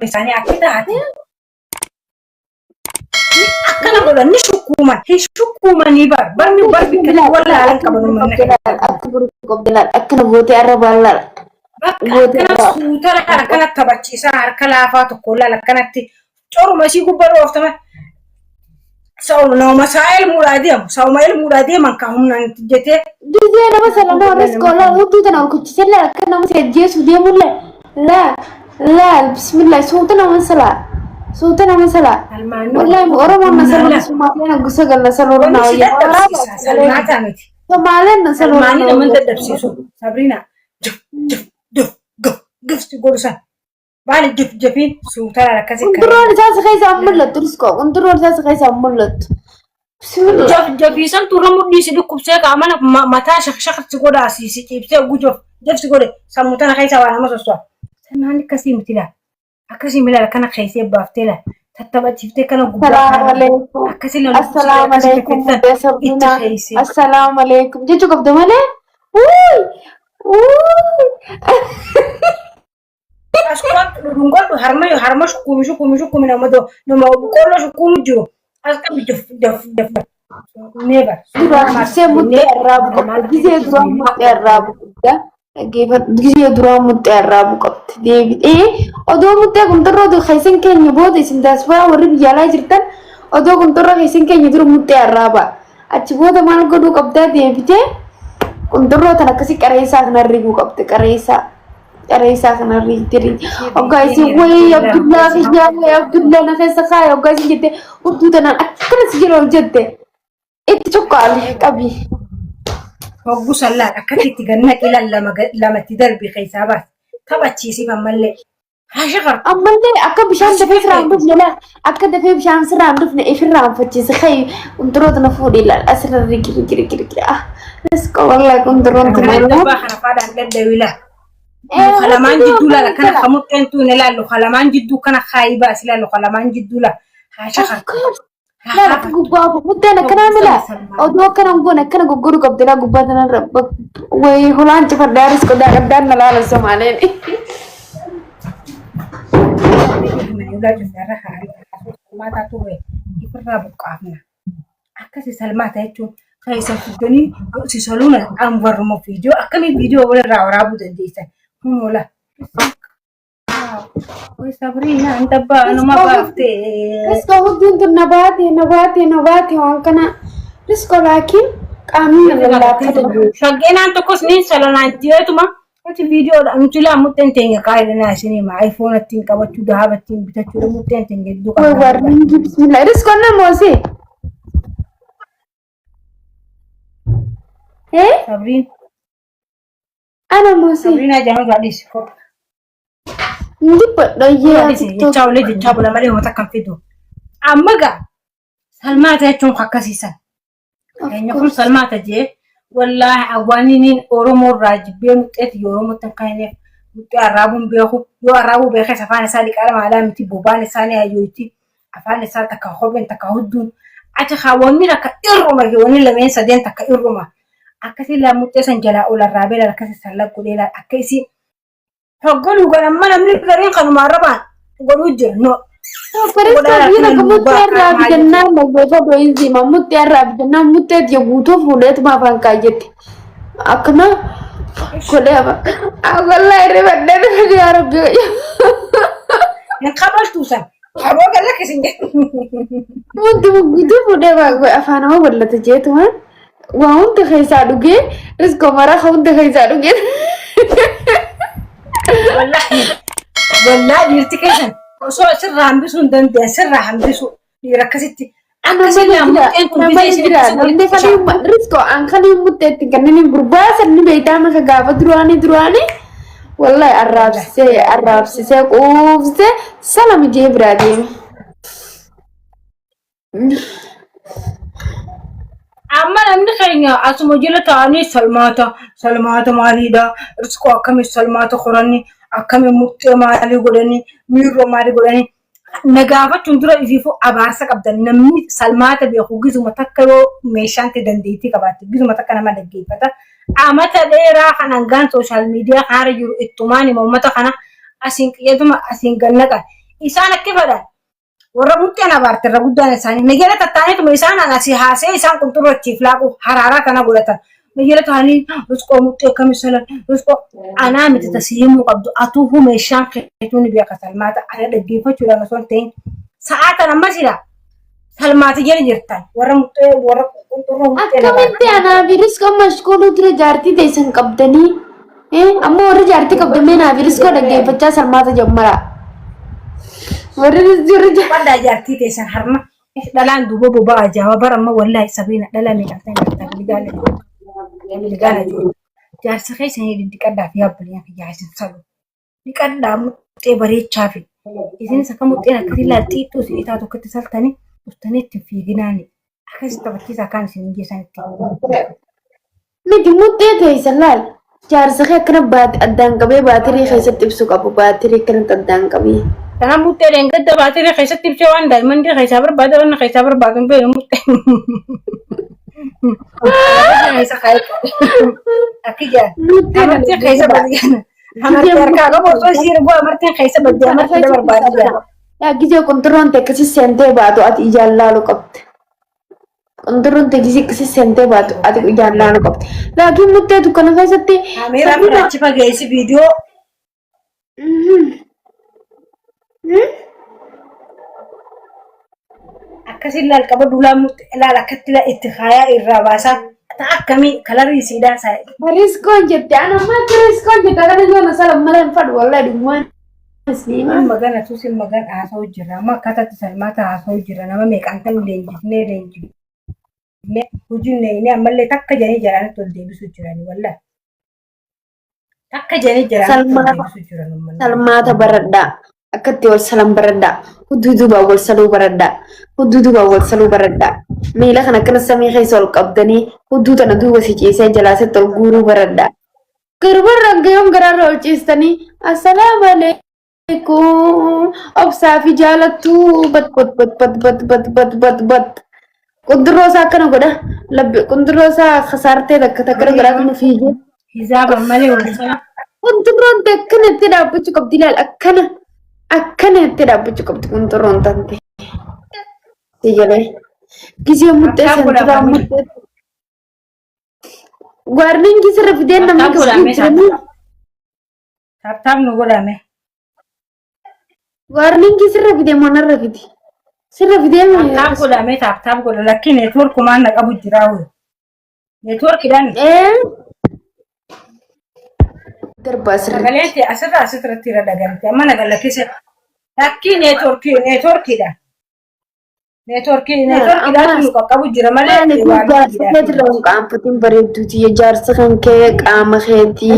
ثاني أكيد أكنا ولا نشكوما هي شكوما نيبر برمي كده ولا على كبر من أكبر قبلنا أكنا بوتي عرب ولا أكنا سوتر أكنا تبتشي سار كلا فاتو كلا لكنا تي شو ماشي كبر وقتها سو نو مسائل مرادية من كهم نتيجة دي أنا مثلا أنا رسكولا ودو تنا كنت سلا أكنا مثلا جيس ودي ولا لا بسم الله صوتنا مثلا والله أورما مثلا سومالينا قصقنا سلورنا ويا سومالينا سلورنا لما تدرسيسو سابرينا جف تقول سان بالي جفين سوتنا على كذا كندرون جالس خايس عملت ترسكو كندرون جالس خايس عملت جفيسان تورمو ديسي دو كوبسي كمان متى شخ تقول أسيسي تبسي وجف تقول ساموتنا خايس وانا ما سوى سامعني كسي مثلا أكسي ملا كنا خايسي بافتلا تتبع تفتي كنا السلام عليكم السلام عليكم السلام عليكم جيتو قبض مالي أشكرك رونغول هرمش كوميشو نمدو نما بقوله شو كومجو أسكت دف نيبر سيموتي الراب جيزي درام الراب جيزي درام الراب قط ديفيد أدو متى كنت رادو خيسن كان يبود اسم داسوا ورب يلا جرتن أدو كنت رادو خيسن كان يدرو متى الراب أتشبه ده مال قدو قبضة ديفيد كنت رادو تناكسي كريسا نريبو قبض كريسا نريب تري أوكاسي وي عبد الله نخيس خاي أوكاسي جت وبدو تنا أكثر سجلوا جت إتشوكالي كبي هو سلا أكثر تجنّا إلى لما تدر بخيسابات تبى تشيسي بملة هاشغر أملة أكثر بشان دفع فرام دفن لا أكثر دفع بشان سرام دفن إفرام فتشيس خاي ونترود نفودي لا أسر رجلي نسكو والله كنترون كمان دبا خرافة عند الدولة خلامان جدّو لا كان خمود أنتو نلا لو خلامان جدّو كان خايبة أسلا لو خلامان جدّو لا هاشغر لا قبابة مدنا كناملا أدو كنا جورو قبضنا قبضنا رب ويهولان تفر دارس كدا قدرنا لا لسمالين يولا جسرها ما تطوي يفرّا بقعنا أكاسي سلمات هيتو خايسة فدني سيسالونا أنور مو فيديو أكمل فيديو ولا رابو دنديسة هم ولا ويصبرينا أنت بقى أنا ما بعرفتي رزق هدي أنت نباتي وانكنا رزق لكن كامل الله كده شقينا أنت كوسنين سلنا أنتيتو ما أنت فيديو أنت لا متنتين كايل ناسيني ما آيفون التين كابتشو دهاب التين بتشو متنتين جدو ورني بسم الله رزق أنا موسي إيه صبرين أنا موسي صبرين أجمع جالس ندي بدأيه يتشاولي يتشاول لما ليه متكم فيدو أمّا سلمات هيتشون خكاسيسا يعني يقول سلمات جي والله عوانين أورومو راجبين متأتي يورومو تنقيني متأرابون بيخو يو بيخي سفاني سالك على معلامتي بوباني ساني أيوتي أفاني سال تكاهوبين تكاهدون أتى خواني لك إرما يوني لمن سدين تكا إرما أكاسي لا متأسن جلاء ولا رابيلا لكاسي سلاك وليلا أكاسي هقولوا قال ما نملك غيرين قالوا معربان قالوا جر نو فريسة بينا كمتيرة بجنة مجبوطة بإنزي ما متيرة بجنة متيرة يبوتو فولت ما فانكاجت أكنا كلها ما أقول لا يربنا يا ربي نقبل توسا أبغى أقول لك سنجة مت بوتو فولت ما أفانا ما ولا تجيتوا هن وهم تخيسادوجي رزقو مرا هم تخيسادوجي والله يرتكشن وصو سر عم بيسون دندي سر عم بيسو يركزتي أنا رزقو أنخلي متأتي كنني برباس إني بيتامك كعبة دراني والله عرب سي أوف سلام جيب راديم أما أنا خيرنا أسمو جل تاني سلماتا ماريدا رزقو أكمل سلماتا خوراني أكمل متى ماري قدني ميرو ماري قدني نجابة تندرا يزيفو أبارسك أبدا نمني سلماتا بيخو جزء متكلو ميشان تدنديتي كباتي جزء متكنا ما دقيق بتا أما تديرا خنانجان سوشيال ميديا خارج التماني ممتا خنا أسينك يدوم أسينك نجا إسان كيفلا وربطي أنا بارت الرجودان الثاني مجالة الثانية ما إسان أنا سياسي إسان كنت روتشي فلاقو حرارات أنا قلتها مجالة هني رزقو متى كم سنة رزقو أنا متتسيم وقبض أتوه ميشان خيتوني بيا سلمات أنا دقيقة شو لنا سنتين ساعات أنا ما سيرا سلمات جري جرتان ورا كنت روتشي أكملت أنا فيروس كم مشكول ترى جارتي تيسن كبدني أما ورا جارتي كبدني أنا فيروس كده دقيقة بتشا سلمات جمرة pada jarti tesan harma dalan dubo boba aja bara ma wallahi sabina dalan ni kan ta ligana jar sakay sen di dikada fi habli fi jasin salu dikada mu te bare chafi isin saka mu te nakati la tito si ita to kati saltani ustani ti fi ginani akas tabaki sakan sin jesan ti مدي مدة تيسلال جار سخي كنا بات أدان كبي باتري خيسة تبسك أبو باتري كنا أدان كبي karena mute rengket da bateri kaisa tipse wan diamond dia kaisa berbada wan kaisa berbagan be mute kaisa kai akija mute kaisa berbagan hamar terka ga borto sir bo amar ten kaisa berbagan amar ten berbagan ya gize kontrol te kasi sente baatu at ijalla lo kapt kontrol te kasi sente baatu at ijalla lo kapt lagi mute tu kana kaisa te mera prachi pa gaisi video akkasi lal qaba dula mut lal akkati la ittikhaya irrabasa ta'akkami kalari sida sa risko jette ana ma risko jette kana jona salam malan fad wallahi dumwan Sin magana tu sin magana aso jira ma kata salmata aso jira nama me kantan lenji ne hujun ne amalle takka jani jarana to de bisu jira ni wallahi takka jani jarana to de bisu jira ni salmata baradda akkatti wal salam baradda hududu ba wal salu baradda hududu ba wal salu baradda meela kana kana sami khaysol qabdani hududu na duwa si cise jalase tol guru baradda garbar rangayom garar ol cistani assalamu alaikum obsa fi jalatu bat kundrosa kana goda labbi kundrosa khasarte dakata kara garat mu fije hizab amale wal salam kundron dekkane tida bucu qabdilal akkana tida bucu qabd kundron tante tijale gizi mutte sentra mutte warning gizi rafiden namni kasbi tap no godame warning gizi rafide mana rafidi sirra fide tap godame tap goda lakin network man na qabu jirawo network dan terbasir galente asatra tira daganti amma na galakise lakki network da network tu qabu jira male netron qamputin bareeduti jaarsa kan kee qaama keeti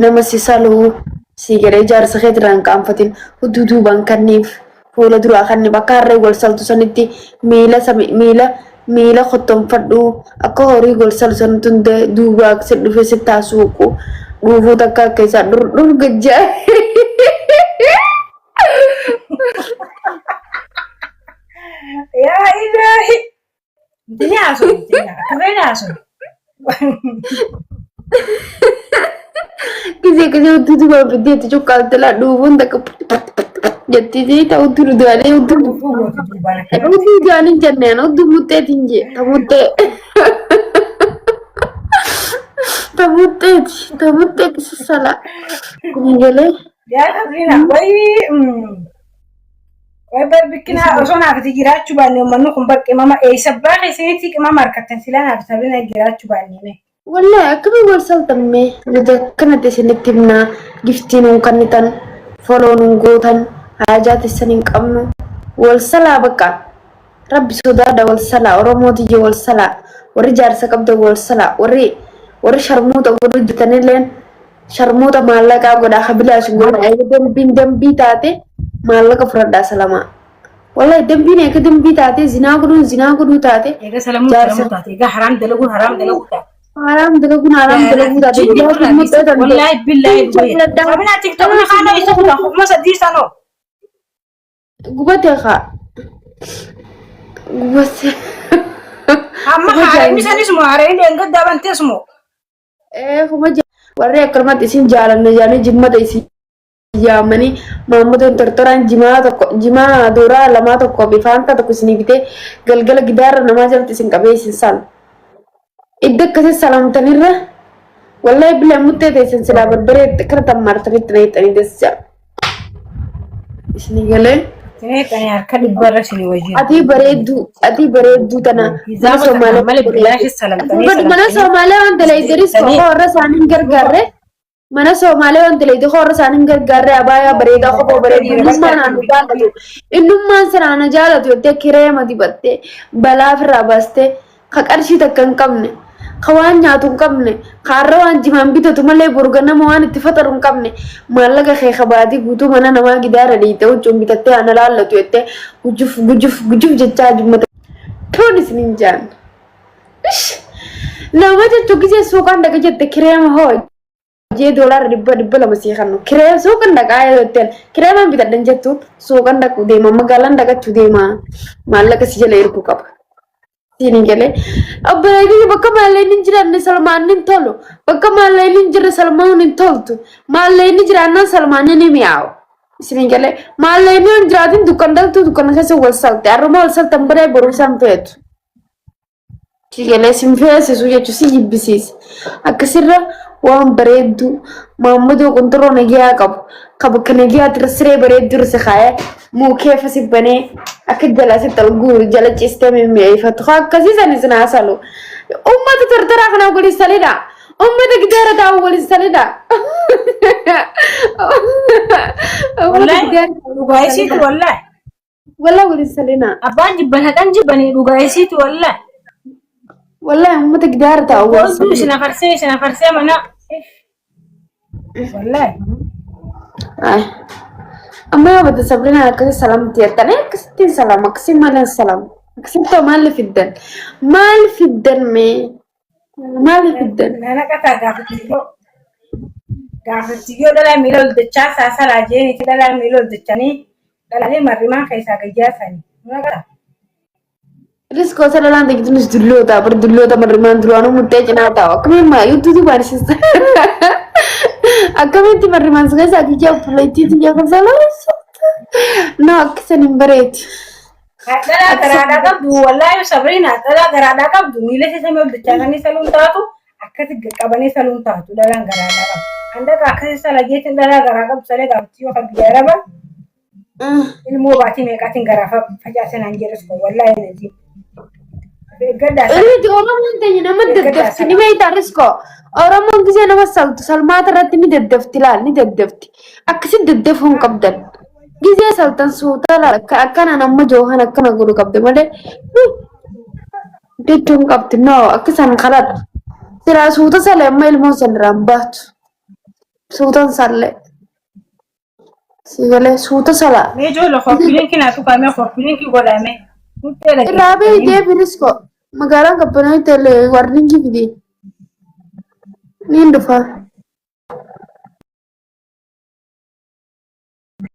nama sisalu sigere jaarsa keetiran qaamfatin hududu bankaniif fuula dura kanni bakkaarree gol saltu sanitti miila qottonfadhu akka horii gol saltu santunde duubaa dhufe sittaasuuqu dhuufuu takka akka isaa dhurgajjaa ya ilahi dunia aso kise ututu ba bidde tu cukal tela dhuufuun takka jetti sii ta'u turu du'aalee utuu du'aalee jennaan utuu mutteetiin jee tamutteeti sala kun galee ya sabrina wai barbikina osona afti jiraachu baanne mannu kun baqqe mama sabba keessatti qimama harkatan silana afti sabrina jiraachu baanne me wallahi akkami wal saltamme nuti akkanatti isinitti himnaa giftii nuun kannitan foloo nuun gootan hajaat isin hin qabnu wal salaa bakka rabbi sodaadha wal salaa oromootiyye wal salaa warri jaarsa qabda wal salaa warri sharmuuta godhu jitanilleen sharmuuta maallaqaa godhaa kabilaash godha eega dambii taate maallaqa fudhadhaa salamaa wallahi dambiin eega dambii taate zinaa godhuu taate eega salamuu taate eega haraam dalaguun haraam dalaguu taate haram dalagu taate wallahi billahi sabina tiktok na kana isa kuda kuma sadi sano gubate kha gubate amma hare misani smo hare ni enggak daban tesmo kuma warre akramat isin jalan jani jimmata isin yaamanii maammudoon tortoraan jimaa dooraa lamaa tokko bifaanta tokko isinii bitee galgala gidaara namaa jalatti isin qabee isin saala. Idda akkasii salamtanirra wallahi bilee muttee teessan silaa barbaree kana tammaartanitti na hixanii deessisaa. Isinii galee. Kan harka dhibbarra isinii wajjin. Ati bareedduu tana mana Somaaliyaa malee bilaashis salamtanii mana Somaaliyaa waan dalagdeeris warra isaaniin gargaarre. Mana Somaaliyaa wanti leeyti horra isaaniin gargaarree abaayaa bareedaa kophaa bareedu innummaan aanu jaalatu innummaan sana ana jaalatu jettee kireema dibattee balaa ofirraa baastee ka qarshii takka hin qabne ka waan nyaatu hin qabne kaarra waan jimaan bitatu malee burga nama waan itti fataru hin qabne maallaqa kee kabaatii guutuu mana namaa gidaara dhiite huccuun bitattee ana laallatu jettee gujuf jechaa jimmata toon isiniin jaan nama jechuu gisee suuqaan dhaga jette kireema hoo je dolar dibba lama sih kan kira suuqan dak ay hotel kira man bita dan jattu suuqan dak deema magalan dak deema mallaka si jale irku kap sini gele abbalay bakka malay nin jiran salman nin tolo bakka malay nin jira salman nin toltu malay nin jiran salman ni miaw sini gele malay nin jiratin dukan dal tu dukan kase walsal arma walsal tambare borusan pet gele simfes suya cusi yibisis akasirra waan bareedu maamadu qondoro nagiya qab kanagiya tirsire bareedu risxaye muu keef sibane akdala sital guur jala cisteme mi fatu khakasi sanisna asalu ummata tartara khana qoli salida ummata gidara ta qoli salida wallahi rugaisitu wallahi qoli salina aban jibana kan jibani rugaisitu wallahi ummata gidara ta qoli sina farse mana wallahi ay amma bada sabrina akasi salam tiyatane akasi salam akasi malan salam akasi to mal fiddan me mal fiddan nana kata gaftiyo dala milol de chasa sala jeni ti dala milol de chani dala ne marima kaisa gajasani nana kata risko sala de gidus dullo ta mariman duranu mutte jina ta akme ma yutu di barsis akkamenti mariman sagasa gija plati ti ya sala no aksan imbaret dala garada qabdu wallahi sabrina dala garada qabdu mile se samol de chani salun taatu akkati qabane salun taatu dala garada qabdu anda ka akkasi sala jetin dala garada qabdu sale gabtiyo kan biyaraba ilmu baati me katin garafa fajasen anjeres ko wallahi naji ini orang tanya nama dedefti ni mai tarisko orang mau kisah nama salma terati ni dedefti lah ni dedefti akasi dedefun kabdan kisah sultan suta lah akan nama johan akan guru kabdan made dedefun kabdan no akisan karat sira suta sale mail mau senrambat sultan sale sigale suta sala me jo lo khopilin kina tu kame khopilin ki godame rabe dia birisko magara kapana tele warning ki bidi nindu fa